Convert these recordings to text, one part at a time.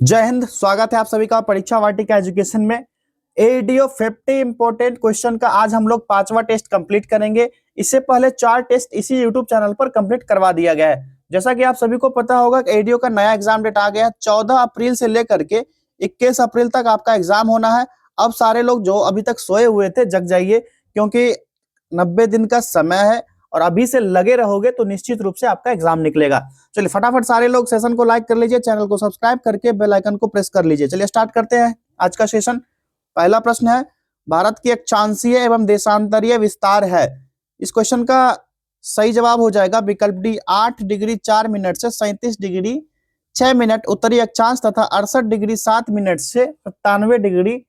जय हिंद। स्वागत है आप सभी का परीक्षा वाटिका एजुकेशन में। एडीओ 50 इंपोर्टेंट क्वेश्चन का आज हम लोग 5वां टेस्ट कंप्लीट करेंगे। इससे पहले 4 टेस्ट इसी यूट्यूब चैनल पर कंप्लीट करवा दिया गया है। जैसा कि आप सभी को पता होगा कि एडीओ का नया एग्जाम डेट आ गया है। 14 अप्रैल से लेकर के 21 अप्रैल तक आपका एग्जाम होना है। अब सारे लोग जो अभी तक सोए हुए थे जग जाइए, क्योंकि 90 दिन का समय है और अभी से लगे रहोगे तो निश्चित रूप से आपका एग्जाम निकलेगा। चलिए फटाफट सारे लोग सेशन को लाइक कर लीजिए, चैनल को सब्सक्राइब करके बेल आइकन को प्रेस कर लीजिए। चलिए स्टार्ट करते हैं आज का सेशन। पहला प्रश्न है, भारत की अक्षांशीय एवं देशांतरीय विस्तार है। इस क्वेश्चन का सही जवाब हो जाएगा विकल्प डी, 8 डिग्री 4 मिनट से 37 डिग्री 6 मिनट उत्तरी अक्षांश तथा 68 डिग्री 7 मिनट से 97 डिग्री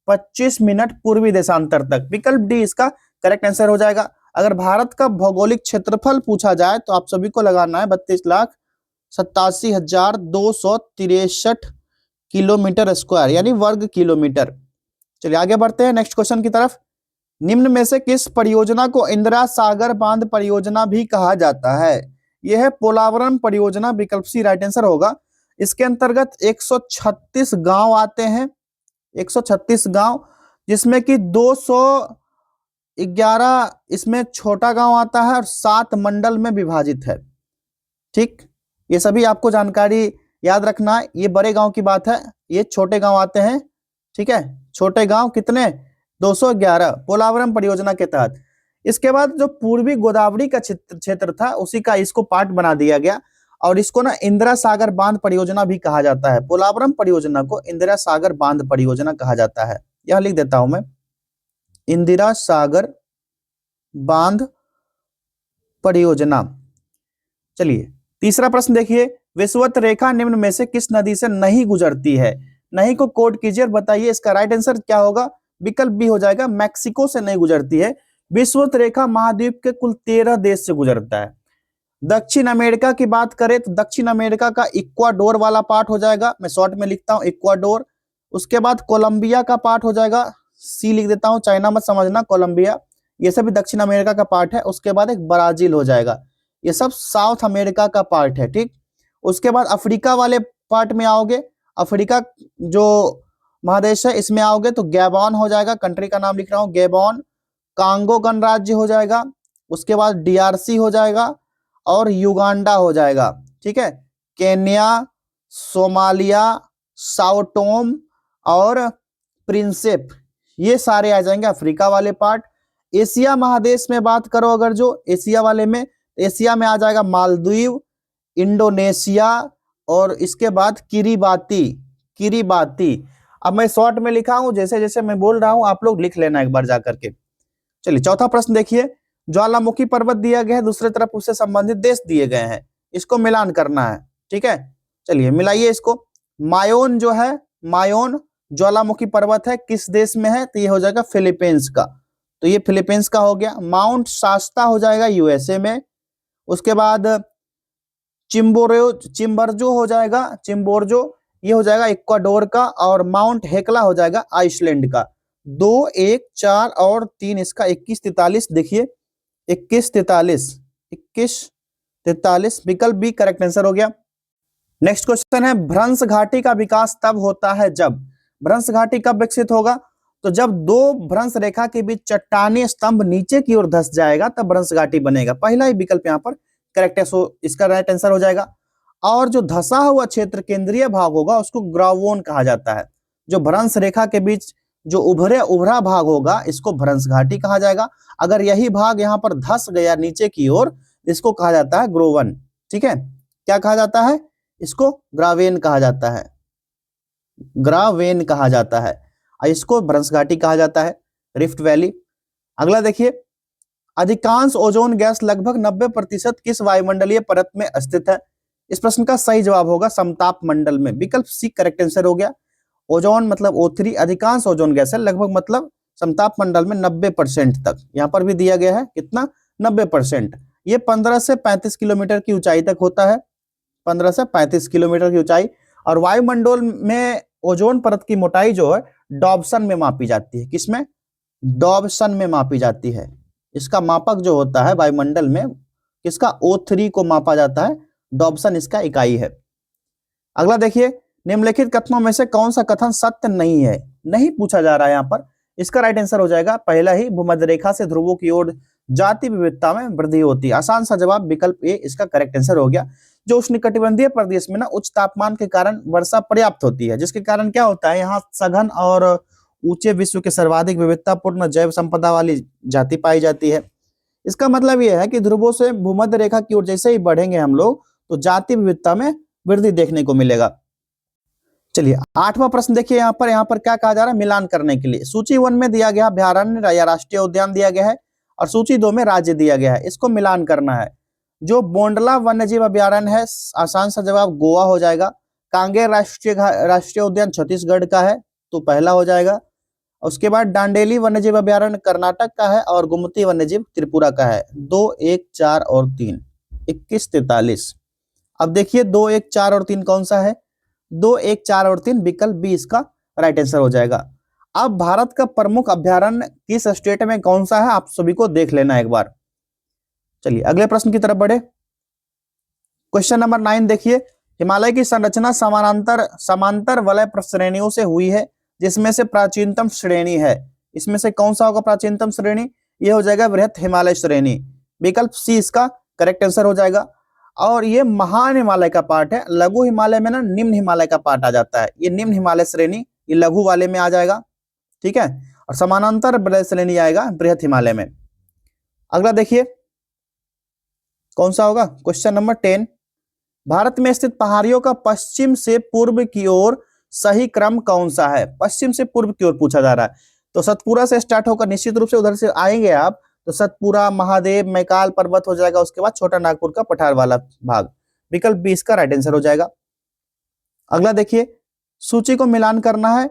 25 मिनट पूर्वी देशांतर तक। विकल्प डी इसका करेक्ट आंसर हो जाएगा। अगर भारत का भौगोलिक क्षेत्रफल पूछा जाए तो आप सभी को लगाना है 32,87,263 किलोमीटर स्क्वायर यानी वर्ग किलोमीटर। चलिए आगे बढ़ते हैं नेक्स्ट क्वेश्चन की तरफ। निम्न में से किस परियोजना को इंदिरा सागर बांध परियोजना भी कहा जाता है? यह है पोलावरम परियोजना। विकल्प सी राइट आंसर होगा। इसके अंतर्गत 136 गांव आते हैं, 136 गांव, जिसमें कि 211 इसमें छोटा गांव आता है और 7 मंडल में विभाजित है। ठीक, ये सभी आपको जानकारी याद रखना है। ये बड़े गांव की बात है, ये छोटे गांव आते हैं। ठीक है, छोटे गांव कितने? 211 पोलावरम परियोजना के तहत। इसके बाद जो पूर्वी गोदावरी का क्षेत्र था उसी का इसको पार्ट बना दिया गया और इसको ना इंदिरा सागर बांध परियोजना भी कहा जाता है। पोलावरम परियोजना को इंदिरा सागर बांध परियोजना कहा जाता है। यह लिख देता हूं मैं, इंदिरा सागर बांध परियोजना। चलिए तीसरा प्रश्न देखिए, विषुवत रेखा निम्न में से किस नदी से नहीं गुजरती है? नहीं को कोट कीजिए और बताइए इसका राइट आंसर क्या होगा। विकल्प बी हो जाएगा, मैक्सिको से नहीं गुजरती है। विषुवत रेखा महाद्वीप के कुल 13 देश से गुजरता है। दक्षिण अमेरिका की बात करें तो दक्षिण अमेरिका का इक्वाडोर वाला पार्ट हो जाएगा, मैं शॉर्ट में लिखता हूं इक्वाडोर। उसके बाद कोलंबिया का पार्ट हो जाएगा, सी लिख देता हूं, चाइना मत समझना, कोलंबिया, ये सभी दक्षिण अमेरिका का पार्ट है। उसके बाद एक ब्राजील हो जाएगा, ये सब साउथ अमेरिका का पार्ट है। ठीक, उसके बाद अफ्रीका वाले पार्ट में आओगे, अफ्रीका जो महादेश है इसमें आओगे तो गैबॉन हो जाएगा, कंट्री का नाम लिख रहा हूं गैबॉन। कांगो गणराज्य हो जाएगा, उसके बाद डीआरसी हो जाएगा और युगांडा हो जाएगा। ठीक है, केन्या, सोमालिया, साओटोम और प्रिंसेप, ये सारे आ जाएंगे अफ्रीका वाले पार्ट। एशिया महादेश में बात करो अगर, जो एशिया वाले में, एशिया में आ जाएगा मालदीव, इंडोनेशिया और इसके बाद किरीबाती। किरीबाती अब मैं शॉर्ट में लिखा हूं, जैसे जैसे मैं बोल रहा हूं आप लोग लिख लेना एक बार जाकर के। चलिए चौथा प्रश्न देखिए, ज्वालामुखी पर्वत दिया गया है, दूसरे तरफ उससे संबंधित देश दिए गए हैं, इसको मिलान करना है। ठीक है, चलिए मिलाइए इसको। मायोन जो है, मायोन ज्वालामुखी पर्वत है, किस देश में है? तो ये हो जाएगा फिलीपींस का, तो ये फिलीपींस का हो गया। माउंट शास्ता हो जाएगा यूएसए में। उसके बाद चिम्बरजो हो जाएगा, चिम्बोरजो, ये हो जाएगा इक्वाडोर का। और माउंट हेकला हो जाएगा आइसलैंड का। 2, 1, 4 और 3 इसका 21, 43 देखिए, 21, 43, 21, 43, विकल्प बी करेक्ट आंसर हो गया। नेक्स्ट क्वेश्चन है, भ्रंश घाटी का विकास तब होता है जब, भ्रंश घाटी कब विकसित होगा? तो जब दो भ्रंश रेखा के बीच चट्टानी स्तंभ नीचे की ओर धंस जाएगा तब भ्रंश घाटी बनेगा। पहला ही विकल्प यहाँ पर करेक्ट है, सो इसका राइट आंसर हो जाएगा। और जो धसा हुआ क्षेत्र केंद्रीय भाग होगा उसको ग्रावोन कहा जाता है। जो भ्रंश रेखा के बीच जो उभरा भाग होगा इसको भ्रंश घाटी कहा जाएगा। अगर यही भाग यहाँ पर धस गया नीचे की ओर, इसको कहा जाता है ग्रोवन। ठीक है, क्या कहा जाता है? इसको ग्रावेन कहा जाता है, ग्रावेन कहा जाता है। इसको भ्रंश घाटी कहा जाता है, रिफ्ट वैली। अगला देखिए, अधिकांश ओजोन गैस लगभग 90% किस वायुमंडलीय परत में स्थित है? इस प्रश्न का सही जवाब होगा समताप मंडल में। विकल्प सी करेक्ट आंसर हो गया। ओजोन मतलब O3, अधिकांश ओजोन गैस है, लगभग मतलब समताप मंडल में 90% तक। यहाँ पर भी दिया गया है कितना? 90%। ये 15 से 35 किलोमीटर की ऊंचाई तक होता है, 15 से 35 किलोमीटर की ऊंचाई। और वायुमंडल में ओजोन परत की मोटाई जो है डॉब्सन में मापी जाती है। किसमें? डॉब्सन में मापी जाती है। इसका मापक जो होता है वायुमंडल में, किसका? O3 को मापा जाता है, डॉब्सन इसका इकाई है। अगला देखिए, निम्नलिखित कथनों में से कौन सा कथन सत्य नहीं है, नहीं पूछा जा रहा है यहाँ पर। इसका राइट आंसर हो जाएगा पहला ही, भूमध्य रेखा से ध्रुवों की ओर जाति विविधता में वृद्धि होती है। आसान सा जवाब विकल्प ए इसका करेक्ट आंसर हो गया। जो उष्णकटिबंधीय प्रदेश में ना उच्च तापमान के कारण वर्षा पर्याप्त होती है, जिसके कारण क्या होता है, यहाँ सघन और ऊंचे विश्व के सर्वाधिक विविधतापूर्ण जैव संपदा वाली जाति पाई जाती है। इसका मतलब यह है कि ध्रुवों से भूमध्य रेखा की ओर जैसे ही बढ़ेंगे हम लोग, तो जाति विविधता में वृद्धि देखने को मिलेगा। चलिए 8वां प्रश्न देखिए, यहाँ पर क्या कहा जा रहा है, मिलान करने के लिए। सूची 1 में दिया गया अभ्यारण्य या राष्ट्रीय उद्यान दिया गया है और सूची 2 में राज्य दिया गया है, इसको मिलान करना है। जो बोंडला वन्यजीव अभ्यारण्य है, आसान सा जवाब गोवा हो जाएगा। कांगेर राष्ट्रीय उद्यान छत्तीसगढ़ का है, तो पहला हो जाएगा। उसके बाद डांडेली वन्यजीव अभ्यारण्य कर्नाटक का है और गुमती वन्यजीव त्रिपुरा का है। 2, 1, 4 और 3, 21, 43। अब देखिए 2, 1, 4 और 3 कौन सा है, 2, 1, 4 और 3 विकल्प बी इसका राइट आंसर हो जाएगा। अब भारत का प्रमुख अभ्यारण्य किस स्टेट में कौन सा है, आप सभी को देख लेना एक बार। चलिए अगले प्रश्न की तरफ बढ़े। क्वेश्चन नंबर 9 देखिए, हिमालय की संरचना समांतर वलय श्रेणियों से हुई है, जिसमें से प्राचीनतम श्रेणी है। इसमें से कौन सा होगा प्राचीनतम श्रेणी, ये हो जाएगा बृहत हिमालय श्रेणी, विकल्प सी इसका करेक्ट आंसर हो जाएगा। और ये महान हिमालय का पार्ट है, लघु हिमालय में ना निम्न हिमालय का पार्ट आ जाता है, ये निम्न हिमालय श्रेणी ये लघु वाले में आ जाएगा, ठीक है, और समानांतर वलय श्रेणी आएगा बृहत हिमालय में। अगला देखिए कौन सा होगा, क्वेश्चन नंबर 10, भारत में स्थित पहाड़ियों का पश्चिम से पूर्व की ओर सही क्रम कौन सा है। पश्चिम से पूर्व की ओर पूछा जा रहा है, तो सतपुरा से स्टार्ट होकर निश्चित रूप से उधर से आएंगे आप, तो सतपुरा, महादेव, मैकाल पर्वत हो जाएगा, उसके बाद छोटा नागपुर का पठार वाला भाग, विकल्प बी इसका राइट आंसर हो जाएगा। अगला देखिए, सूची को मिलान करना है।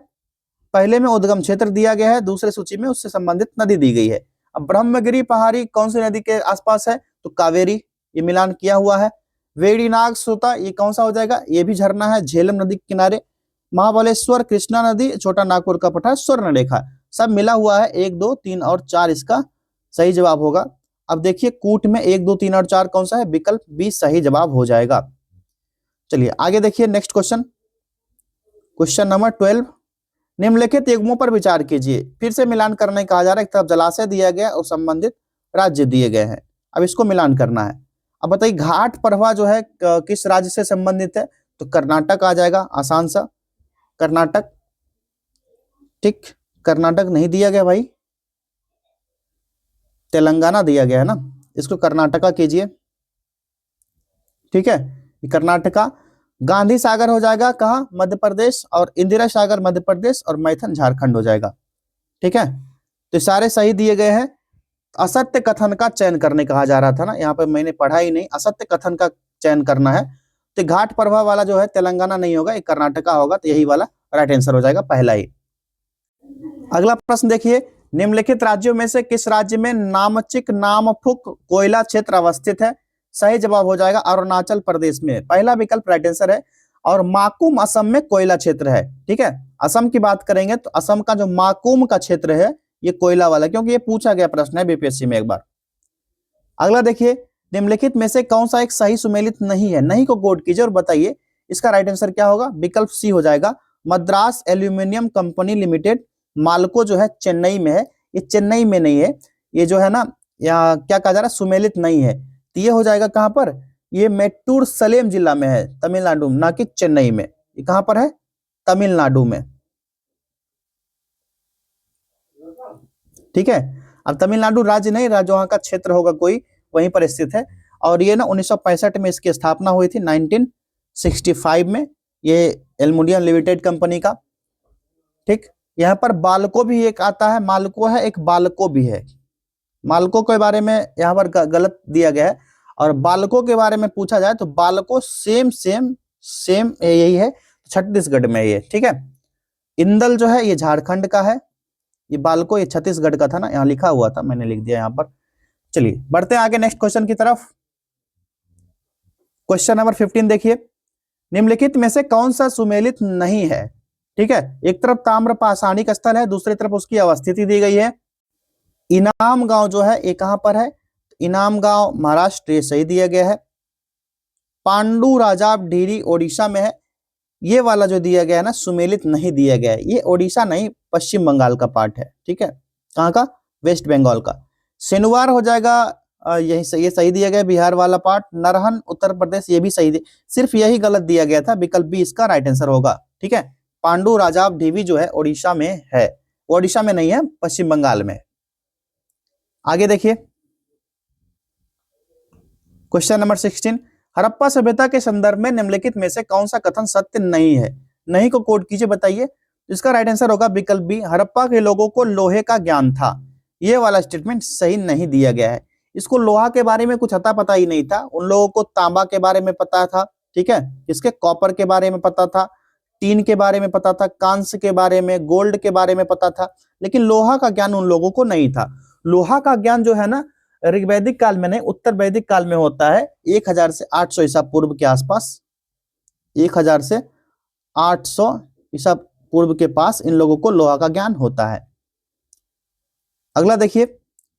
पहले में उद्गम क्षेत्र दिया गया है, दूसरे सूची में उससे संबंधित नदी दी गई है। अब ब्रह्मगिरी पहाड़ी कौन सी नदी के आसपास है, तो कावेरी, ये मिलान किया हुआ है। वेड़ीनाग सोता ये कौन सा हो जाएगा, ये भी झरना है झेलम नदी के किनारे। महाबलेश्वर कृष्णा नदी, छोटा नागपुर का पठार स्वर्ण रेखा, सब मिला हुआ है। 1, 2, 3 और 4 इसका सही जवाब होगा। अब देखिए कूट में 1, 2, 3 और 4 कौन सा है, विकल्प बी सही जवाब हो जाएगा। चलिए आगे देखिए नेक्स्ट क्वेश्चन, क्वेश्चन नंबर 12, निम्नलिखित युग्मों पर विचार कीजिए। फिर से मिलान करने कहा जा रहा है, एक तरफ जलाशय दिया गया और संबंधित राज्य दिए गए हैं, अब इसको मिलान करना है। अब बताइए घाट प्रवाह जो है किस राज्य से संबंधित है, तो कर्नाटक आ जाएगा, आसान सा कर्नाटक, ठीक, कर्नाटक नहीं दिया गया भाई, तेलंगाना दिया गया है ना, इसको कर्नाटका कीजिए, ठीक है, कर्नाटका। गांधी सागर हो जाएगा कहाँ, मध्य प्रदेश, और इंदिरा सागर मध्य प्रदेश, और मैथन झारखंड हो जाएगा, ठीक है। तो सारे सही दिए गए हैं। असत्य कथन का चयन करने कहा जा रहा था ना, यहाँ पे मैंने पढ़ा ही नहीं, असत्य कथन का चयन करना है। तो घाट प्रवाह वाला जो है तेलंगाना नहीं होगा, एक कर्नाटका होगा, तो यही वाला राइट आंसर हो जाएगा पहला ही। अगला प्रश्न देखिए, निम्नलिखित राज्यों में से किस राज्य में नामचिक नामफुक कोयला क्षेत्र अवस्थित है। सही जवाब हो जाएगा अरुणाचल प्रदेश में, पहला विकल्प राइट आंसर है। और माकुम असम में कोयला क्षेत्र है, ठीक है। असम की बात करेंगे तो असम का जो माकुम का क्षेत्र है ये कोयला वाला, क्योंकि ये पूछा गया प्रश्न है बीपीएससी में एक बार। अगला देखिए, निम्नलिखित में से कौन सा एक सही सुमेलित नहीं है, नहीं को कोड कीजिए और बताइए इसका राइट आंसर क्या होगा, विकल्प सी हो जाएगा मद्रास एल्यूमिनियम कंपनी लिमिटेड। मालको जो है चेन्नई में है, ये चेन्नई में नहीं है, ये जो है ना यहाँ क्या कहा जा रहा है सुमेलित नहीं है, तो ये हो जाएगा कहां पर, ये मेट्टूर सलेम जिला में है तमिलनाडु, ना कि चेन्नई में। ये कहां पर है, तमिलनाडु में, ठीक है। अब तमिलनाडु राज्य नहीं, राज्य वहां का क्षेत्र होगा कोई, वहीं पर स्थित है। और ये ना 1965 में इसकी स्थापना हुई थी, 1965 में, ये एल्युमिनियम लिमिटेड कंपनी का, ठीक। यहाँ पर बालको भी एक आता है, मालको है एक, बालको भी है। मालको के बारे में यहाँ पर गलत दिया गया है, और बालको के बारे में पूछा जाए तो बालको सेम यही है, छत्तीसगढ़ में ये, ठीक है। इंदल जो है ये झारखंड का है, ये बालको ये छत्तीसगढ़ का था ना, यहाँ लिखा हुआ था, मैंने लिख दिया यहाँ पर। चलिए बढ़ते हैं आगे नेक्स्ट क्वेश्चन की तरफ। क्वेश्चन नंबर 15 देखिए, निम्नलिखित में से कौन सा सुमेलित नहीं है, ठीक है। एक तरफ ताम्र पाषाणिक स्थल है, दूसरी तरफ उसकी अवस्थिति दी गई है। इनाम गांव जो है ये कहां पर है, इनाम गांव महाराष्ट्र, ये सही दिया गया है। पांडु राजाब ढीरी ओडिशा में है, ये वाला जो दिया गया है ना सुमेलित नहीं दिया गया है, ये ओडिशा नहीं पश्चिम बंगाल का पार्ट है, ठीक है, कहाँ का, वेस्ट बंगाल का। सिनुवार हो जाएगा यही सही, ये सही दिया गया बिहार वाला पार्ट। नरहन उत्तर प्रदेश, ये भी सही, सिर्फ यही गलत दिया गया था, विकल्प बी इसका राइट आंसर होगा, ठीक है। पांडु राजाव ढीवी जो है ओडिशा में है, ओडिशा में नहीं है, पश्चिम बंगाल में। आगे देखिए क्वेश्चन नंबर 16, हड़प्पा सभ्यता के संदर्भ में निम्नलिखित में से कौन सा कथन सत्य नहीं है, नहीं को कोड कीजिए, बताइए। इसका राइट आंसर होगा विकल्प बी, हड़प्पा के लोगों को लोहे का ज्ञान था। ये वाला स्टेटमेंट सही नहीं दिया गया है, इसको लोहा के बारे में कुछ अता पता ही नहीं था, उन लोगों को तांबा के बारे में पता था, ठीक है, इसके कॉपर के बारे में पता था, टीन के बारे में पता था, कांस्य के बारे में, गोल्ड के बारे में पता था, लेकिन लोहा का ज्ञान उन लोगों को नहीं था। लोहा का ज्ञान जो है ना ऋग्वैदिक काल में नहीं, उत्तर वैदिक काल में होता है, 1000 से 800 ईसा पूर्व के आसपास, 1000 से 800 ईसा पूर्व के पास इन लोगों को लोहा का ज्ञान होता है। अगला देखिए,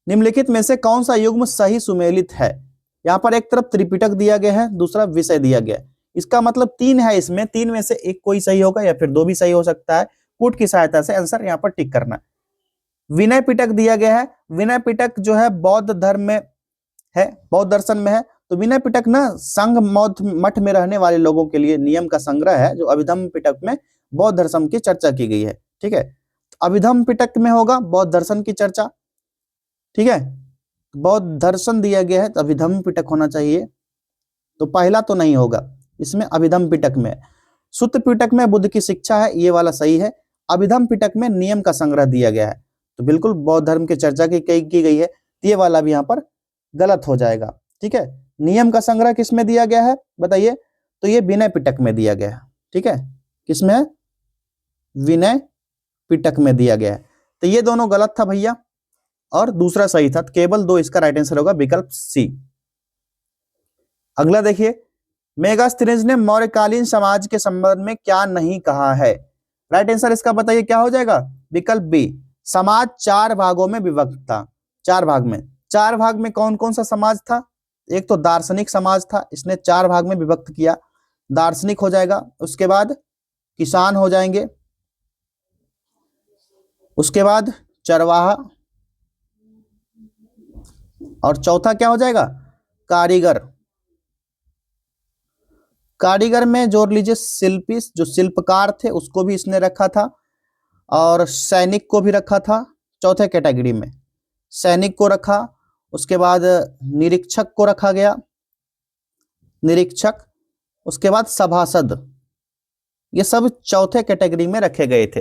निम्नलिखित में से कौन सा युग्म सही सुमेलित है। यहाँ पर एक तरफ त्रिपिटक दिया गया है, दूसरा विषय दिया गया है, इसका मतलब 3 है, इसमें 3 में से एक कोई सही होगा या फिर 2 भी सही हो सकता है। पुट की सहायता से आंसर यहाँ पर टिक करना है। विनय पिटक दिया गया है, विनय पिटक जो है बौद्ध धर्म में है, बौद्ध दर्शन में है, तो विनय पिटक ना संघ मठ में रहने वाले लोगों के लिए नियम का संग्रह है, जो अभिधम्म पिटक में बौद्ध दर्शन की चर्चा की गई है, ठीक है। अभिधम्म पिटक में होगा बौद्ध दर्शन की चर्चा, ठीक है, बौद्ध दर्शन दिया गया है तो अभिधम्म पिटक होना चाहिए, तो पहला तो नहीं होगा, इसमें अभिधम्म पिटक में। सुत्त पिटक में बुद्ध की शिक्षा है, ये वाला सही है। अभिधम्म पिटक में नियम का संग्रह दिया गया है, तो बिल्कुल बौद्ध धर्म की चर्चा की गई है, ये वाला भी यहाँ पर गलत हो जाएगा, ठीक है। नियम का संग्रह किसमें दिया गया है बताइए, तो ये विनय पिटक में दिया गया है, ठीक है, किसमें, विनय पिटक में दिया गया है, तो ये दोनों गलत था भैया, और दूसरा सही था, केवल 2 इसका राइट आंसर होगा विकल्प सी। अगला देखिए, मेगास्थनीज ने मौर्यकालीन समाज के संबंध में क्या नहीं कहा है। राइट आंसर इसका बताइए क्या हो जाएगा, विकल्प बी, समाज 4 भागों में विभक्त था। 4 भाग में, 4 भाग में कौन कौन सा समाज था, एक तो दार्शनिक समाज था, इसने 4 भाग में विभक्त किया, दार्शनिक हो जाएगा, उसके बाद किसान हो जाएंगे, उसके बाद चरवाहा, और चौथा क्या हो जाएगा, कारीगर। कारीगर में जोड़ लीजिए शिल्पी, जो शिल्पकार थे उसको भी इसने रखा था, और सैनिक को भी रखा था, चौथे कैटेगरी में सैनिक को रखा, उसके बाद निरीक्षक को रखा गया, निरीक्षक, उसके बाद सभासद, ये सब चौथे कैटेगरी में रखे गए थे।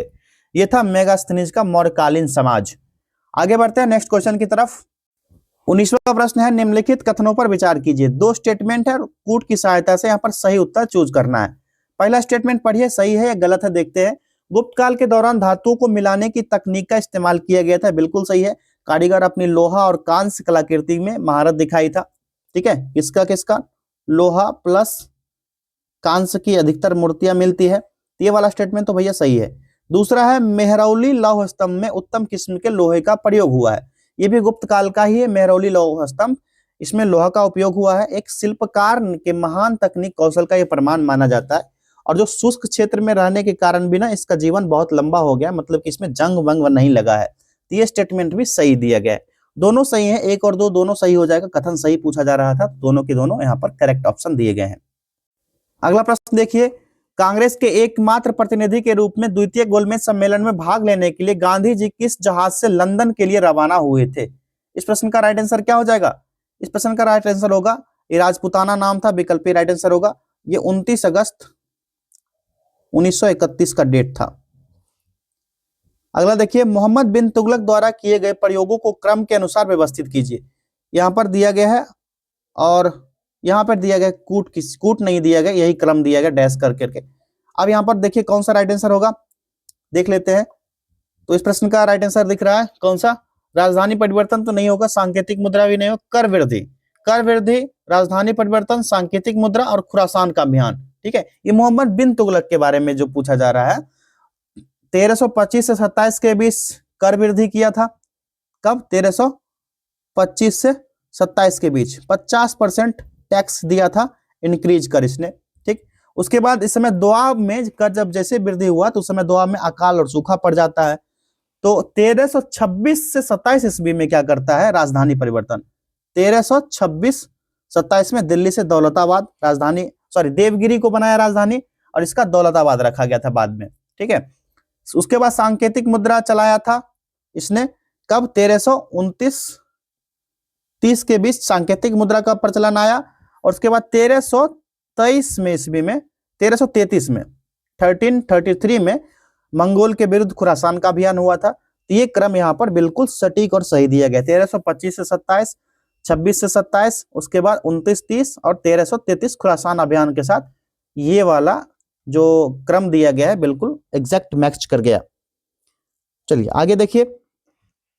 ये था मेगास्थनीज का मौर्यकालीन समाज। आगे बढ़ते हैं नेक्स्ट क्वेश्चन की तरफ। 19वां प्रश्न है, निम्नलिखित कथनों पर विचार कीजिए। 2 स्टेटमेंट है, कूट की सहायता से यहाँ पर सही उत्तर चूज करना है। पहला स्टेटमेंट पढ़िए, सही है या गलत है देखते हैं। गुप्त काल के दौरान धातुओं को मिलाने की तकनीक का इस्तेमाल किया गया था, बिल्कुल सही है। कारीगर अपनी लोहा और कांस्य कलाकृति में महारत दिखाई था, ठीक है, किसका किसका, लोहा प्लस कांस्य की अधिकतर मूर्तियां मिलती है, ये वाला स्टेटमेंट तो भैया सही है। दूसरा है, मेहरौली लौह स्तंभ में उत्तम किस्म के लोहे का प्रयोग हुआ है, ये भी गुप्त काल का ही है, मेहरौली लौह स्तंभ, इसमें लोहा का उपयोग हुआ है। एक शिल्पकार के महान तकनीक कौशल का यह प्रमाण माना जाता है, और जो शुष्क क्षेत्र में रहने के कारण भी ना इसका जीवन बहुत लंबा हो गया, मतलब कि इसमें जंग वंग नहीं लगा है, तो ये स्टेटमेंट भी सही दिया गया है। दोनों सही है, 1 और 2 दोनों सही हो जाएगा, कथन सही पूछा जा रहा था, दोनों के दोनों यहाँ पर करेक्ट ऑप्शन दिए गए हैं। अगला प्रश्न देखिए, कांग्रेस के एकमात्र प्रतिनिधि के रूप में द्वितीय गोलमेज सम्मेलन में भाग लेने के लिए गांधी जी किस जहाज से लंदन के लिए रवाना हुए थे। इस प्रश्न का राइट आंसर क्या हो जाएगा, इस प्रश्न का राइट आंसर होगा, ये राजपुताना नाम था, विकल्प राइट आंसर होगा, ये 29 अगस्त 1931 का डेट था। अगला देखिए, मोहम्मद बिन तुगलक द्वारा किए गए प्रयोगों को क्रम के अनुसार व्यवस्थित कीजिए। यहाँ पर दिया गया है, और यहाँ पर दिया गया कूट नहीं दिया गया, यही क्रम दिया गया डैश कर करके। अब यहाँ पर देखिए कौन सा राइट आंसर होगा, देख लेते हैं। तो इस प्रश्न का राइट आंसर दिख रहा है कौन सा, राजधानी परिवर्तन तो नहीं होगा, सांकेतिक मुद्रा भी नहीं होगा, कर वृद्धि, कर वृद्धि, राजधानी परिवर्तन, सांकेतिक मुद्रा और खुरासान का अभियान, ठीक है। ये मोहम्मद बिन तुगलक के बारे में जो पूछा जा रहा है, 1325 से 27 के बीच कर वृद्धि किया था। कब, 1325 से 27 के बीच 50% टैक्स दिया था, इंक्रीज कर इसने, ठीक। उसके बाद इस समय दोआब में का जब जैसे वृद्धि हुआ तो उस समय दोआब में अकाल और सूखा पड़ जाता है। तो 1326 से 27 ईस्वी में क्या करता है राजधानी परिवर्तन। 1326-27 में दिल्ली से दौलताबाद राजधानी देवगिरी को बनाया राजधानी, और इसका दौलताबाद रखा गया था बाद में। ठीक है, उसके बाद सांकेतिक मुद्रा चलाया था इसने, कब 1329-30 के बीच सांकेतिक मुद्रा का प्रचलन आया। और उसके बाद 1323 में ईस्वी में 1333 में 1333 में मंगोल के विरुद्ध खुरासान का अभियान हुआ था। तो ये क्रम यहाँ पर बिल्कुल सटीक और सही दिया गया। 1325 से 27, 26 से 27, उसके बाद 29-30 और 1333 खुरासान अभियान के साथ ये वाला जो क्रम दिया गया है बिल्कुल एग्जैक्ट मैच कर गया। चलिए आगे देखिए,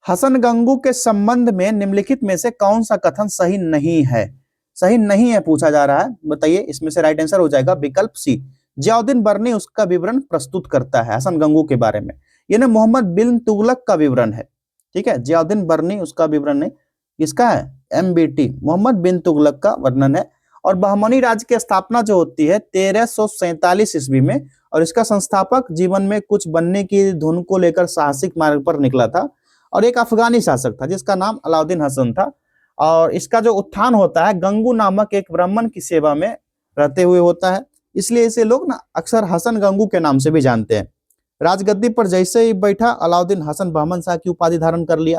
हसन गंगू के संबंध में निम्नलिखित में से कौन सा कथन सही नहीं है। सही नहीं है पूछा जा रहा है, बताइए। इसमें से राइट आंसर हो जाएगा विकल्प सी, जियाउद्दीन बर्नी उसका विवरण प्रस्तुत करता है हसन गंगू के बारे में। ये ना मोहम्मद बिन तुगलक का विवरण है। ठीक है, जियाउद्दीन बर्नी उसका विवरण नहीं, इसका है MBT मोहम्मद बिन तुगलक का वर्णन है। और बहमनी राज्य की स्थापना जो होती है 1347 ईस्वी में, और इसका संस्थापक जीवन में कुछ बनने की धुन को लेकर साहसिक मार्ग पर निकला था, और एक अफगानी शासक था जिसका नाम अलाउद्दीन हसन था। और इसका जो उत्थान होता है गंगू नामक एक ब्राह्मण की सेवा में रहते हुए होता है, इसलिए इसे लोग ना अक्सर हसन गंगू के नाम से भी जानते हैं। राजगद्दी पर जैसे ही बैठा अलाउद्दीन हसन बहमन शाह की उपाधि धारण कर लिया।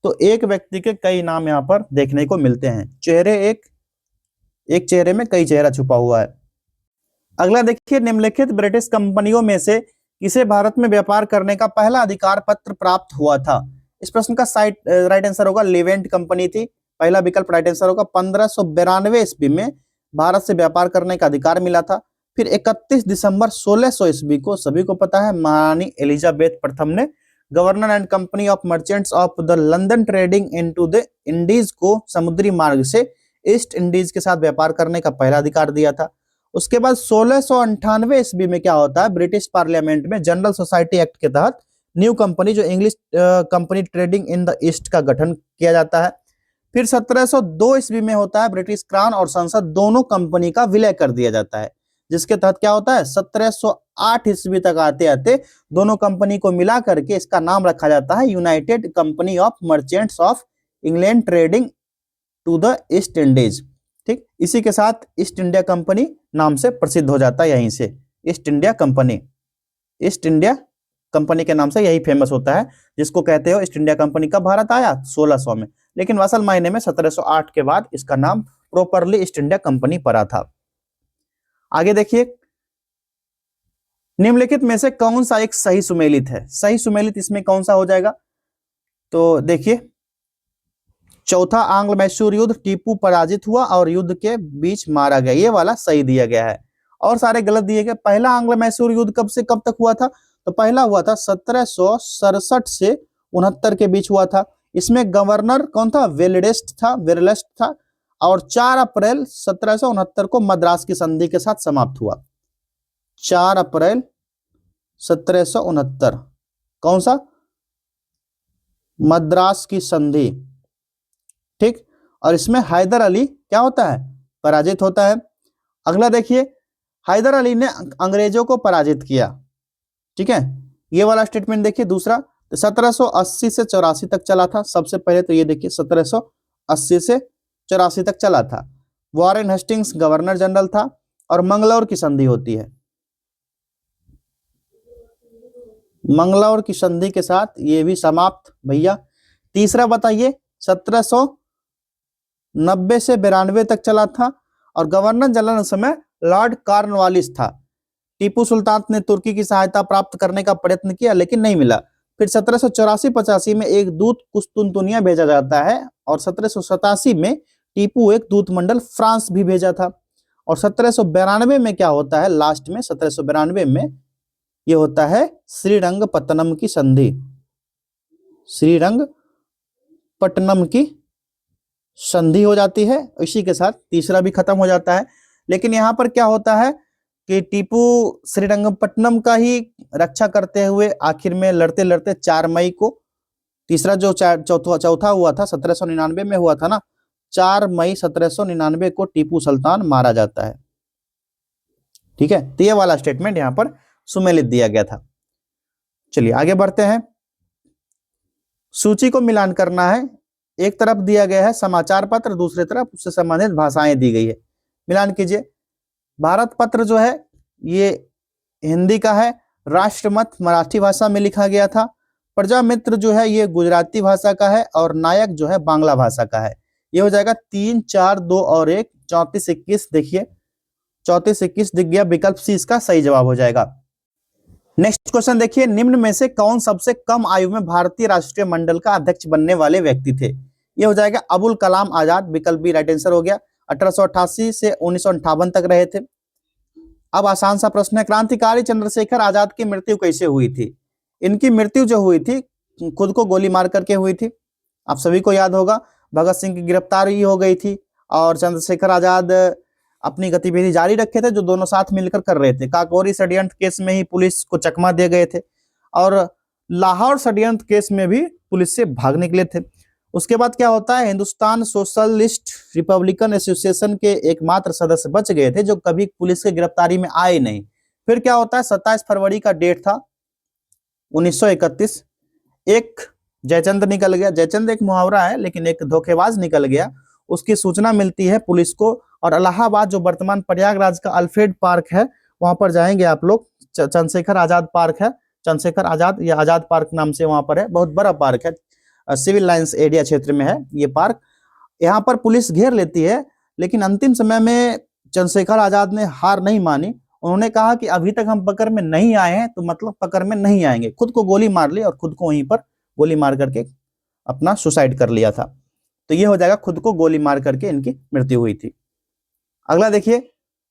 तो एक व्यक्ति के कई नाम यहाँ पर देखने को मिलते हैं, चेहरे एक चेहरे में कई चेहरा छुपा हुआ है। अगला देखिए, निम्नलिखित ब्रिटिश कंपनियों में से किसे भारत में व्यापार करने का पहला अधिकार पत्र प्राप्त हुआ था। इस प्रश्न का राइट आंसर होगा लिवेंट कंपनी थी। पहला विकल्प राइट आंसर होगा। 1592 ईस्वी में भारत से व्यापार करने का अधिकार मिला था। फिर 31 दिसंबर 1600 ईस्वी को सभी को पता है महारानी एलिजाबेथ प्रथम ने governor and company of Merchants of the London trading into the Indies को समुद्री मार्ग से ईस्ट इंडीज के साथ व्यापार करने का पहला अधिकार दिया था। उसके बाद 1698 ईस्वी में क्या होता है, ब्रिटिश पार्लियामेंट में जनरल सोसाइटी एक्ट के तहत न्यू कंपनी जो English company trading in the east का गठन किया जाता है। फिर 1702 ईस्वी में होता है ब्रिटिश क्राउन और संसद दोनों कंपनी का विलय कर दिया जाता है, जिसके तहत क्या होता है 1708 ईस्वी तक आते आते दोनों कंपनी को मिला करके इसका नाम रखा जाता है United Company of Merchants of England Trading to the East Indies. ठीक, इसी के साथ ईस्ट इंडिया कंपनी नाम से प्रसिद्ध हो जाता है, यहीं से ईस्ट इंडिया कंपनी के नाम से यही फेमस होता है, जिसको कहते हो ईस्ट इंडिया कंपनी का भारत आया 1600 में, लेकिन असल मायने में 1708 के बाद इसका नाम प्रॉपरली ईस्ट इंडिया कंपनी पड़ा था। आगे देखिए, निम्नलिखित में से कौन सा एक सही सुमेलित है। सही सुमेलित इसमें कौन सा हो जाएगा, तो देखिए, चौथा आंग्ल मैसूर युद्ध, टीपू पराजित हुआ और युद्ध के बीच मारा गया, ये वाला सही दिया गया है, और सारे गलत दिए गए। पहला आंग्ल मैसूर युद्ध कब से कब तक हुआ था, तो पहला हुआ था 1767 से 69 के बीच हुआ था। इसमें गवर्नर कौन था, वेरलेस्ट था, और 4 अप्रैल 1769 को मद्रास की संधि के साथ समाप्त हुआ। 4 अप्रैल 1769 कौन सा, मद्रास की संधि। ठीक, और इसमें हैदर अली क्या होता है, पराजित होता है। अगला देखिए, हैदर अली ने अंग्रेजों को पराजित किया। ठीक है, ये वाला स्टेटमेंट देखिए। दूसरा, तो 1780 से 84 तक चला था। सबसे पहले तो ये देखिए 1780 से 84 तक चला था। वॉरेन हेस्टिंग्स गवर्नर जनरल था, और मंगलौर की संधि होती है। मंगलौर की संधि के साथ ये भी समाप्त भैया। तीसरा बताइए, 1790 से 92 तक चला था, और गवर्नर जनरल उस समय लॉर्ड कॉर्नवालिस था। टीपू सुल्तान ने तुर्की की सहायता प्राप्त करने का प्रयत्न किया लेकिन नहीं मिला। फिर 1784-85 में एक दूत कुस्तुनतुनिया भेजा जाता है, और 1787 में टीपू एक दूत मंडल फ्रांस भी भेजा था। और 1792 में क्या होता है, लास्ट में 1792 में ये होता है श्रीरंगपट्टनम की संधि। श्रीरंगपट्टनम की संधि हो जाती है, इसी के साथ तीसरा भी खत्म हो जाता है। लेकिन यहाँ पर क्या होता है कि टीपू श्रीरंगपट्टनम का ही रक्षा करते हुए आखिर में लड़ते लड़ते 4 मई को, तीसरा जो चौथा हुआ था 1799 में हुआ था ना, 4 मई 1799 को टीपू सुल्तान मारा जाता है। ठीक है, तो ये वाला स्टेटमेंट यहाँ पर सुमेलित दिया गया था। चलिए आगे बढ़ते हैं। सूची को मिलान करना है। एक तरफ दिया गया है समाचार पत्र, दूसरी तरफ उससे संबंधित भाषाएं दी गई है, मिलान कीजिए। भारत पत्र जो है ये हिंदी का है, राष्ट्रमत मराठी भाषा में लिखा गया था, प्रजामित्र जो है ये गुजराती भाषा का है, और नायक जो है बांग्ला भाषा का है। ये हो जाएगा 3, 4, 2 और 1, 34, 21। देखिए 34, 21 दिख गया, विकल्प सी इसका सही जवाब हो जाएगा। नेक्स्ट क्वेश्चन देखिए, निम्न में से कौन सबसे कम आयु में भारतीय राष्ट्रीय मंडल का अध्यक्ष बनने वाले व्यक्ति थे? ये हो जाएगा अबुल कलाम आजाद, विकल्प बी राइट आंसर हो गया। 1888 से 1958 तक रहे थे। अब आसान सा प्रश्न है, क्रांतिकारी चंद्रशेखर आजाद की मृत्यु कैसे हुई थी? इनकी मृत्यु जो हुई थी खुद को गोली मार करके हुई थी। आप सभी को याद होगा, भगत सिंह की गिरफ्तारी हो गई थी और चंद्रशेखर आजाद अपनी गतिविधि जारी रखे थे, जो दोनों साथ मिलकर कर रहे थे। काकोरी षड्यंत्र केस में ही पुलिस को चकमा दे गए थे, और लाहौर षड्यंत्र केस में भी पुलिस से भाग निकले थे। उसके बाद क्या होता है, हिंदुस्तान सोशलिस्ट रिपब्लिकन एसोसिएशन के एकमात्र सदस्य बच गए थे जो कभी पुलिस की गिरफ्तारी में आए नहीं। फिर क्या होता है, 27 फरवरी का डेट था 1931, एक जयचंद्र निकल गया। जयचंद्र एक मुहावरा है, लेकिन एक धोखेबाज निकल गया। उसकी सूचना मिलती है पुलिस को, और इलाहाबाद जो वर्तमान प्रयागराज का अल्फ्रेड पार्क है वहां पर जाएंगे आप लोग। चंद्रशेखर आजाद पार्क है, चंद्रशेखर आजाद या आजाद पार्क नाम से वहां पर है, बहुत बड़ा पार्क है, सिविल लाइंस एरिया क्षेत्र में है ये पार्क। यहाँ पर पुलिस घेर लेती है, लेकिन अंतिम समय में चंद्रशेखर आजाद ने हार नहीं मानी। उन्होंने कहा कि अभी तक हम पकड़ में नहीं आए हैं, तो मतलब पकड़ में नहीं आएंगे। खुद को गोली मार ली और खुद को वहीं पर गोली मार करके अपना सुसाइड कर लिया था। तो ये हो जाएगा, खुद को गोली मार करके इनकी मृत्यु हुई थी। अगला देखिए,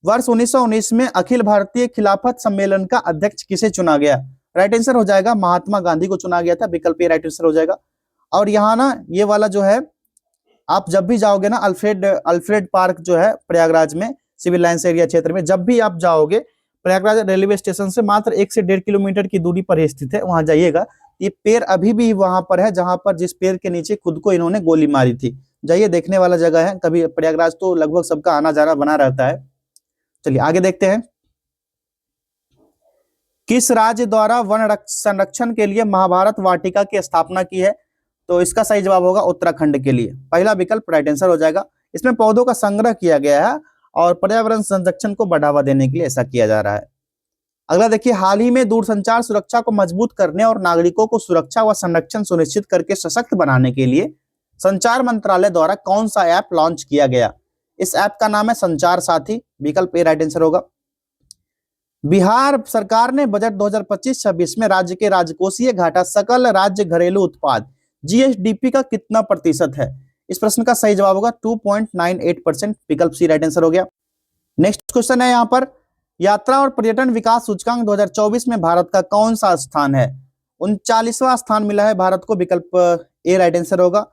वर्ष 1919 में अखिल भारतीय खिलाफत सम्मेलन का अध्यक्ष किसे चुना गया? राइट आंसर हो जाएगा महात्मा गांधी को चुना गया था, विकल्प ए राइट आंसर हो जाएगा। और यहाँ ना ये वाला जो है, आप जब भी जाओगे ना अल्फ्रेड पार्क जो है प्रयागराज में सिविल लाइंस एरिया क्षेत्र में, जब भी आप जाओगे, प्रयागराज रेलवे स्टेशन से मात्र 1 से 1.5 किलोमीटर की दूरी पर स्थित है, वहां जाइएगा। ये पेड़ अभी भी वहां पर है जहां पर जिस पेड़ के नीचे खुद को इन्होंने गोली मारी थी। जाइए, देखने वाला जगह है। कभी प्रयागराज तो लगभग सबका आना जाना बना रहता है। चलिए आगे देखते हैं। किस राज्य द्वारा वन संरक्षण के लिए महाभारत वाटिका की स्थापना की है? तो इसका सही जवाब होगा उत्तराखंड के लिए, पहला विकल्प राइट आंसर हो जाएगा। इसमें पौधों का संग्रह किया गया है और पर्यावरण संरक्षण को बढ़ावा देने के लिए ऐसा किया जा रहा है। अगला देखिए, हाल ही में दूरसंचार सुरक्षा को मजबूत करने और नागरिकों को सुरक्षा व संरक्षण सुनिश्चित करके सशक्त बनाने के लिए संचार मंत्रालय द्वारा कौन सा ऐप लॉन्च किया गया? इस ऐप का नाम है संचार साथी, विकल्प ए राइट आंसर होगा। बिहार सरकार ने बजट 2025-26 में राज्य के राजकोषीय घाटा सकल राज्य घरेलू उत्पाद जीएसडीपी का कितना प्रतिशत है? इस प्रश्न का सही जवाब होगा 2.98%, विकल्प सी राइट आंसर हो गया। नेक्स्ट क्वेश्चन है यहाँ पर, यात्रा और पर्यटन विकास सूचकांक 2024 में भारत का कौन सा स्थान है? 39वां स्थान मिला है भारत को, विकल्प ए राइट आंसर होगा।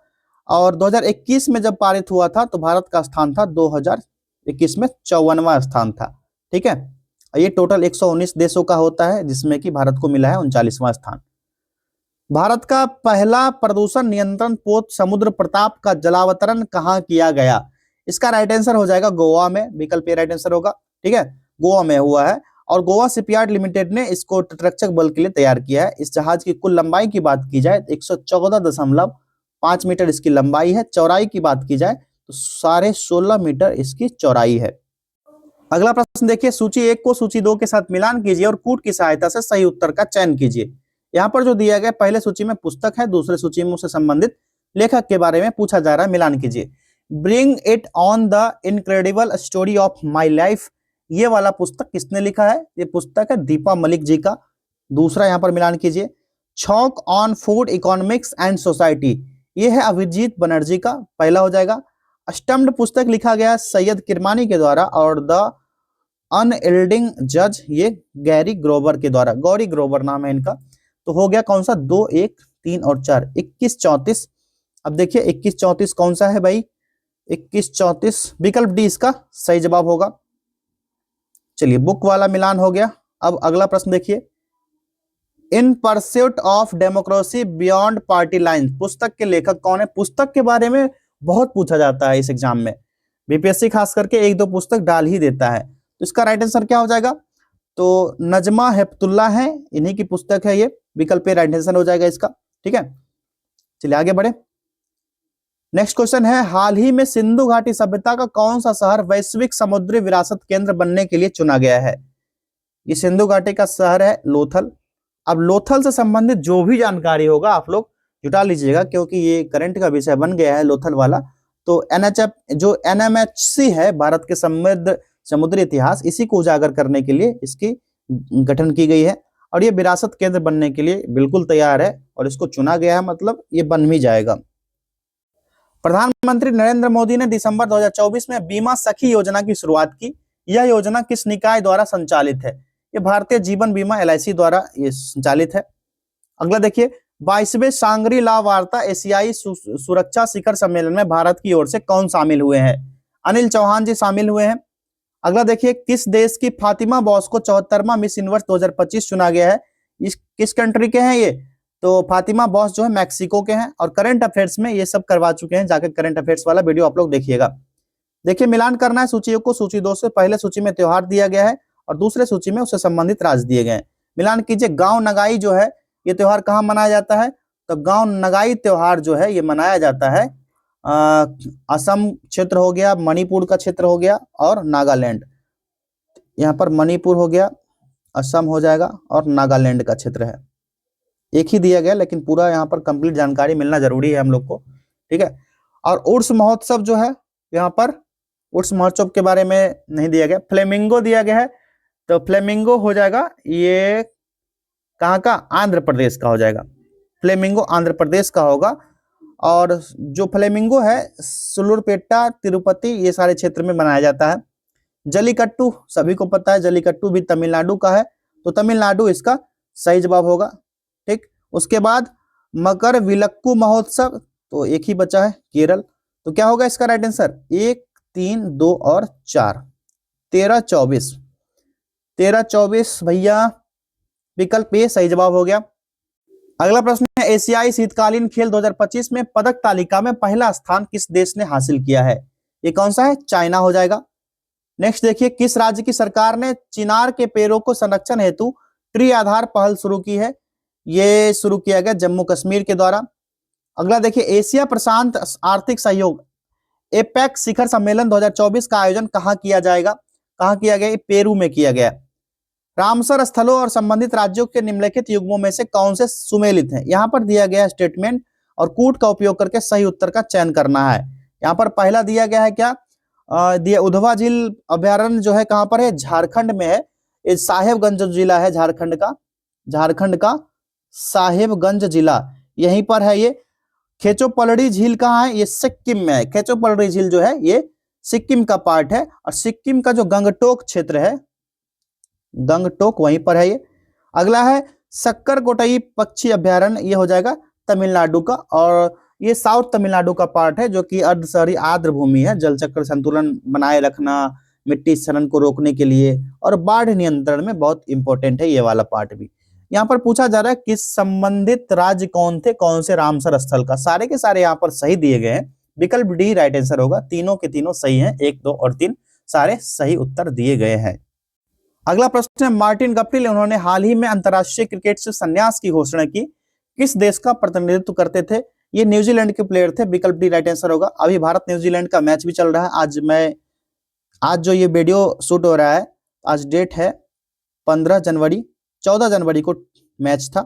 और 2021 में जब पारित हुआ था तो भारत का स्थान था 2021 में 54वां स्थान था। ठीक है, ये टोटल 119 देशों का होता है, जिसमें कि भारत को मिला है 39वां स्थान। भारत का पहला प्रदूषण नियंत्रण पोत समुद्र प्रताप का जलावतरण कहाँ किया गया? इसका राइट आंसर हो जाएगा गोवा में, विकल्प ए राइट आंसर होगा। ठीक है, गोवा में हुआ है, और गोवा शिपयार्ड लिमिटेड ने इसको तटरक्षक बल के लिए तैयार किया है। इस जहाज की कुल लंबाई की बात की जाए 114.5 मीटर इसकी लंबाई है। चौड़ाई की बात की जाए तो 16.5 मीटर इसकी चौड़ाई है। अगला प्रश्न देखिए, सूची 1 को सूची 2 के साथ मिलान कीजिए और कूट की सहायता से सही उत्तर का चयन कीजिए। यहाँ पर जो दिया गया, पहले सूची में पुस्तक है, दूसरे सूची में उससे संबंधित लेखक के बारे में पूछा जा रहा है, मिलान कीजिए। Bring it on the incredible story of my life, ये वाला पुस्तक किसने लिखा है? ये पुस्तक है दीपा मलिक जी का। दूसरा यहाँ पर मिलान कीजिए, छौक on food economics and society, ये है अभिजीत बनर्जी का, पहला हो जाएगा। स्टम्प्ड पुस्तक लिखा गया सैयद किरमानी के द्वारा, और द अनएल्डिंग जज ये गैरी ग्रोवर के द्वारा, गौरी ग्रोवर नाम है इनका। तो हो गया कौन सा? 2, 1, 3 और 4, 21, 34। अब देखिए 21, 34 कौन सा है भाई? 21, 34 विकल्प डी इसका सही जवाब होगा। चलिए, बुक वाला मिलान हो गया। अब अगला प्रश्न देखिए, in pursuit of democracy beyond party line, पुस्तक के लेखक कौन है? पुस्तक के बारे में बहुत पूछा जाता है इस एग्जाम में, बीपीएससी खास करके 1-2 पुस्तक डाल ही देता है। तो इसका राइट आंसर क्या हो जाएगा? तो नजमा हेपतुल्ला है, इन्हीं की पुस्तक है ये, विकल्प ए राइट आंसर हो जाएगा इसका। ठीक है, चलिए आगे बढ़े। नेक्स्ट क्वेश्चन है, हाल ही में सिंधु घाटी सभ्यता का कौन सा शहर वैश्विक समुद्री विरासत केंद्र बनने के लिए चुना गया है? ये सिंधु घाटी का शहर है लोथल। अब लोथल से संबंधित जो भी जानकारी होगा आप लोग जुटा लीजिएगा, क्योंकि ये करंट का विषय बन गया है लोथल वाला। तो एनएचएफ जो एनएमएचसी है, भारत के समृद्ध समुद्री इतिहास, इसी को उजागर करने के लिए इसकी गठन की गई है और ये विरासत केंद्र बनने के लिए बिल्कुल तैयार है और इसको चुना गया है, मतलब ये बन भी जाएगा। प्रधानमंत्री नरेंद्र मोदी ने दिसंबर 2024 में बीमा सखी योजना की शुरुआत की। यह योजना किस निकाय द्वारा संचालित है? ये भारतीय जीवन बीमा एलआईसी द्वारा ये संचालित है। अगला देखिए, 22वें सांगरी ला वार्ता एशियाई सुरक्षा शिखर सम्मेलन में भारत की ओर से कौन शामिल हुए हैं? अनिल चौहान जी शामिल हुए हैं। अगला देखिए, किस देश की फातिमा बॉस को 74वां मिस यूनिवर्स 2025 चुना गया है? इस किस कंट्री के हैं ये? तो फातिमा बॉस जो है मैक्सिको के हैं और करंट अफेयर्स में ये सब करवा चुके हैं, जाकर करंट अफेयर्स वाला वीडियो आप लोग देखिएगा। देखिए, मिलान करना है सूचियों को, सूची 2 से पहले सूची में त्योहार दिया गया है और दूसरे सूची में उससे संबंधित राज्य दिए गए हैं। मिलान कीजिए, गांव नगाई जो है ये त्योहार कहाँ मनाया जाता है? तो गांव नगाई त्योहार जो है ये मनाया जाता है असम क्षेत्र हो गया, मणिपुर का क्षेत्र हो गया और नागालैंड। यहाँ पर मणिपुर हो गया, असम हो जाएगा और नागालैंड का क्षेत्र है। एक ही दिया गया, लेकिन पूरा यहाँ पर कंप्लीट जानकारी मिलना जरूरी है हम लोग को। ठीक है, और उर्स महोत्सव जो है, यहाँ पर उर्स महोत्सव के बारे में नहीं दिया गया। फ्लेमिंगो दिया गया है, तो फ्लेमिंगो हो जाएगा ये कहाँ का? आंध्र प्रदेश का हो जाएगा। फ्लेमिंगो आंध्र प्रदेश का होगा। और जो फ्लेमिंगो है सुलूरपेटा, तिरुपति, ये सारे क्षेत्र में मनाया जाता है। जलीकट्टू सभी को पता है, जलीकट्टू भी तमिलनाडु का है, तो तमिलनाडु इसका सही जवाब होगा। ठीक, उसके बाद मकर विलक्कू महोत्सव, तो एक ही बचा है केरल, तो क्या होगा इसका राइट आंसर? 1, 3, 2 और 4, 13, 24। 13, 24 भैया, विकल्प ए सही जवाब हो गया। अगला प्रश्न है, एशियाई शीतकालीन खेल 2025 में पदक तालिका में पहला स्थान किस देश ने हासिल किया है? ये कौन सा है? चाइना हो जाएगा। नेक्स्ट देखिए, किस राज्य की सरकार ने चिनार के पेड़ों को संरक्षण हेतु ट्री आधार पहल शुरू की है? ये शुरू किया गया जम्मू कश्मीर के द्वारा। अगला देखिए, एशिया प्रशांत आर्थिक सहयोग एपेक शिखर सम्मेलन 2024 का आयोजन कहाँ किया जाएगा? कहाँ किया गया? पेरू में किया गया। रामसर स्थलों और संबंधित राज्यों के निम्नलिखित युग्मों में से कौन से सुमेलित हैं? यहाँ पर दिया गया स्टेटमेंट और कूट का उपयोग करके सही उत्तर का चयन करना है। यहाँ पर पहला दिया गया है क्या? दिया उधवा झील अभ्यारण्य जो है कहाँ पर है? झारखंड में है। ये साहेबगंज जिला है झारखंड का साहेबगंज जिला यहीं पर है। ये खेचोपलड़ी झील कहाँ है? ये सिक्किम में है। खेचोपलड़ी झील जो है ये सिक्किम का पार्ट है और सिक्किम का जो गंगटोक क्षेत्र है, गंगटोक वहीं पर है ये। अगला है सक्करकोटई पक्षी अभ्यारण्य, ये हो जाएगा तमिलनाडु का और ये साउथ तमिलनाडु का पार्ट है, जो कि अर्ध शहरी आर्द्र भूमि है। जल चक्र संतुलन बनाए रखना, मिट्टी स्खलन को रोकने के लिए और बाढ़ नियंत्रण में बहुत इंपॉर्टेंट है ये वाला पार्ट भी। यहाँ पर पूछा जा रहा है किस संबंधित राज्य कौन थे कौन से रामसर स्थल का? सारे के सारे यहाँ पर सही दिए गए हैं। विकल्प डी राइट आंसर होगा। तीनों के तीनों सही हैं, 1, 2 और 3 सारे सही उत्तर दिए गए हैं। अगला प्रश्न है, मार्टिन गप्टिल उन्होंने हाल ही में अंतरराष्ट्रीय क्रिकेट से संन्यास की घोषणा की, किस देश का प्रतिनिधित्व करते थे? ये न्यूजीलैंड के प्लेयर थे। विकल्प डी राइट आंसर होगा। अभी भारत न्यूजीलैंड का मैच भी चल रहा है। आज जो ये वीडियो शूट हो रहा है, आज डेट है 15 जनवरी, 14 जनवरी को मैच था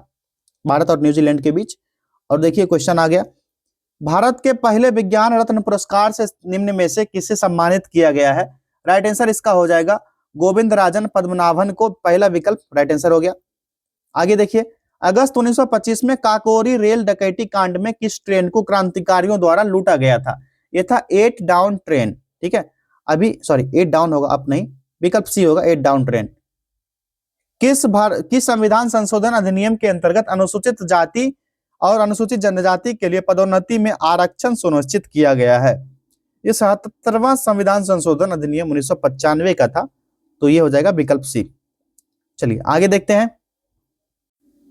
भारत और न्यूजीलैंड के बीच। और देखिए क्वेश्चन आ गया, भारत के पहले विज्ञान रत्न पुरस्कार से निम्न में से किसे सम्मानित किया गया है? राइट आंसर इसका हो जाएगा गोविंद राजन पद्मनाभन को, पहला विकल्प राइट आंसर हो गया। आगे देखिए, अगस्त 1925 में काकोरी रेल डकैती कांड में किस ट्रेन को क्रांतिकारियों द्वारा लूटा गया था? यह था 8 डाउन ट्रेन। ठीक है, अभी 8 डाउन होगा, अब नहीं, विकल्प सी होगा 8 डाउन ट्रेन। किस संविधान संशोधन अधिनियम के अंतर्गत अनुसूचित जाति और अनुसूचित जनजाति के लिए पदोन्नति में आरक्षण सुनिश्चित किया गया है? ये 77वां संविधान संशोधन अधिनियम 1995 का था, तो ये हो जाएगा विकल्प सी। चलिए आगे देखते हैं,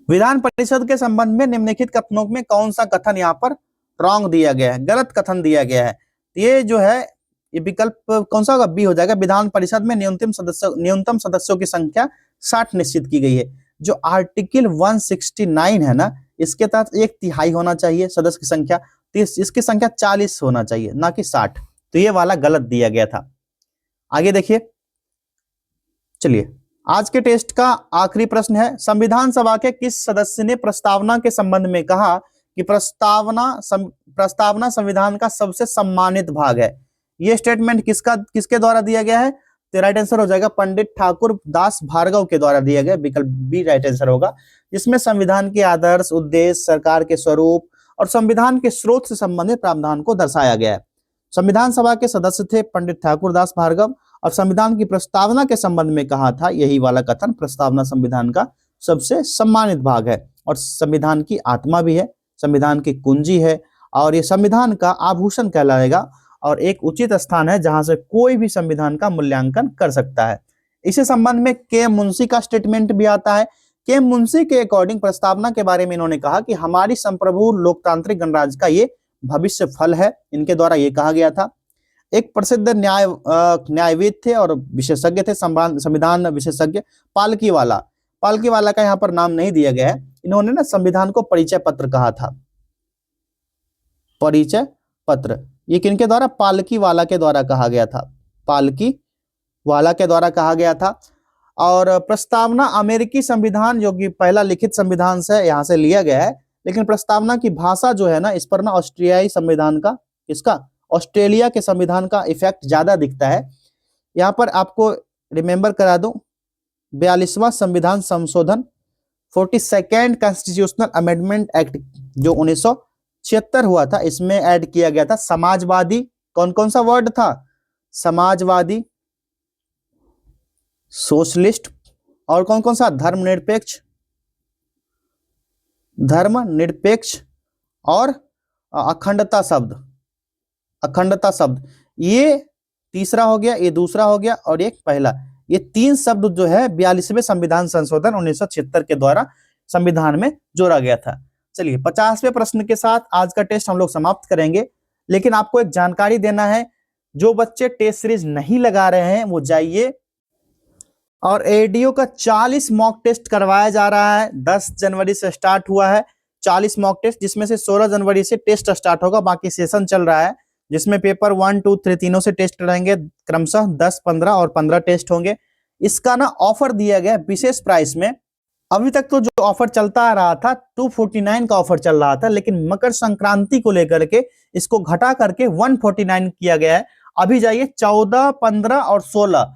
विधान परिषद के संबंध में निम्नलिखित कथनों में कौन सा कथन यहाँ पर रॉन्ग दिया गया है, गलत कथन दिया गया है? ये जो है ये विकल्प कौन सा होगा, बी हो जाएगा। विधान परिषद में न्यूनतम सदस्यों की संख्या 60 निश्चित की गई है। जो आर्टिकल 169 है ना, इसके तहत 1/3 होना चाहिए सदस्य की संख्या, तो इसकी संख्या 40 होना चाहिए, ना कि 60। तो ये वाला गलत दिया गया था। आगे देखिए, चलिए आज के टेस्ट का आखिरी प्रश्न है, संविधान सभा के किस सदस्य ने प्रस्तावना के संबंध में कहा कि प्रस्तावना संविधान का सबसे सम्मानित भाग है। यह स्टेटमेंट किसके द्वारा दिया गया है, तो राइट आंसर हो जाएगा पंडित ठाकुर दास भार्गव के द्वारा दिया गया, विकल्प बी राइट आंसर होगा। जिसमें संविधान के आदर्श, उद्देश्य, सरकार के स्वरूप और संविधान के स्रोत से संबंधित प्रावधान को दर्शाया गया है। संविधान सभा के सदस्य थे पंडित ठाकुर दास भार्गव, और संविधान की प्रस्तावना के संबंध में कहा था यही वाला कथन, प्रस्तावना संविधान का सबसे सम्मानित भाग है और संविधान की आत्मा भी है, संविधान की कुंजी है, और ये संविधान का आभूषण कहलाएगा और एक उचित स्थान है जहां से कोई भी संविधान का मूल्यांकन कर सकता है। इसी संबंध में के मुंशी का स्टेटमेंट भी आता है। के मुंशी के अकॉर्डिंग प्रस्तावना के बारे में इन्होंने कहा कि हमारी संप्रभु लोकतांत्रिक गणराज्य का ये भविष्य फल है, इनके द्वारा ये कहा गया था। एक प्रसिद्ध न्यायविद थे और विशेषज्ञ थे, संविधान विशेषज्ञ पालकी वाला का यहाँ पर नाम नहीं दिया गया है। इन्होंने ना संविधान को परिचय पत्र कहा था, परिचय पत्र। ये किनके द्वारा, पालकी वाला के द्वारा कहा गया था, पालकी वाला के द्वारा कहा गया था। और प्रस्तावना अमेरिकी संविधान जो कि पहला लिखित संविधान से यहाँ से लिया गया है, लेकिन प्रस्तावना की भाषा जो है ना, इस पर ना ऑस्ट्रियाई संविधान का, इसका ऑस्ट्रेलिया के संविधान का इफेक्ट ज्यादा दिखता है। यहाँ पर आपको रिमेंबर करा दूं, 42वां संविधान संशोधन 42nd कॉन्स्टिट्यूशनल अमेंडमेंट एक्ट जो 1976 हुआ था, इसमें ऐड किया गया था समाजवादी, कौन कौन सा वर्ड था, समाजवादी, सोशलिस्ट और कौन कौन सा, धर्मनिरपेक्ष और अखंडता शब्द। ये तीसरा हो गया, ये दूसरा हो गया और एक पहला। ये 3 शब्द जो है 42वें संविधान संशोधन 1976 के द्वारा संविधान में जोड़ा गया था। चलिए 50वें प्रश्न के साथ आज का टेस्ट हम लोग समाप्त करेंगे, लेकिन आपको एक जानकारी देना है, जो बच्चे टेस्ट सीरीज नहीं लगा रहे हैं वो जाइए, और एडीओ का 40 मॉक टेस्ट करवाया जा रहा है। 10 जनवरी से स्टार्ट हुआ है 40 मॉक टेस्ट, जिसमें से 16 जनवरी से टेस्ट स्टार्ट होगा, बाकी सेशन चल रहा है, जिसमें पेपर 1, 2, 3 तीनों से टेस्ट रहेंगे, क्रमशः 10, 15 और 15 टेस्ट होंगे। इसका ना ऑफर दिया गया विशेष प्राइस में। अभी तक तो जो ऑफर चलता आ रहा था 249 का ऑफर चल रहा था, लेकिन मकर संक्रांति को लेकर के इसको घटा करके 149 किया गया है। अभी जाइए 14, 15 और 16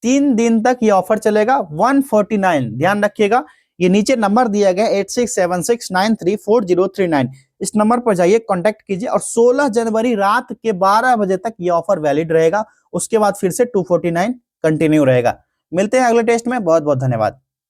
3 दिन तक ये ऑफर चलेगा, 149। ध्यान रखिएगा, ये नीचे नंबर दिया गया 8676934039, इस नंबर पर जाइए, कांटेक्ट कीजिए, और 16 जनवरी रात के 12 बजे तक ये ऑफर वैलिड रहेगा। उसके बाद फिर से 249 कंटिन्यू रहेगा। मिलते हैं अगले टेस्ट में, बहुत बहुत धन्यवाद।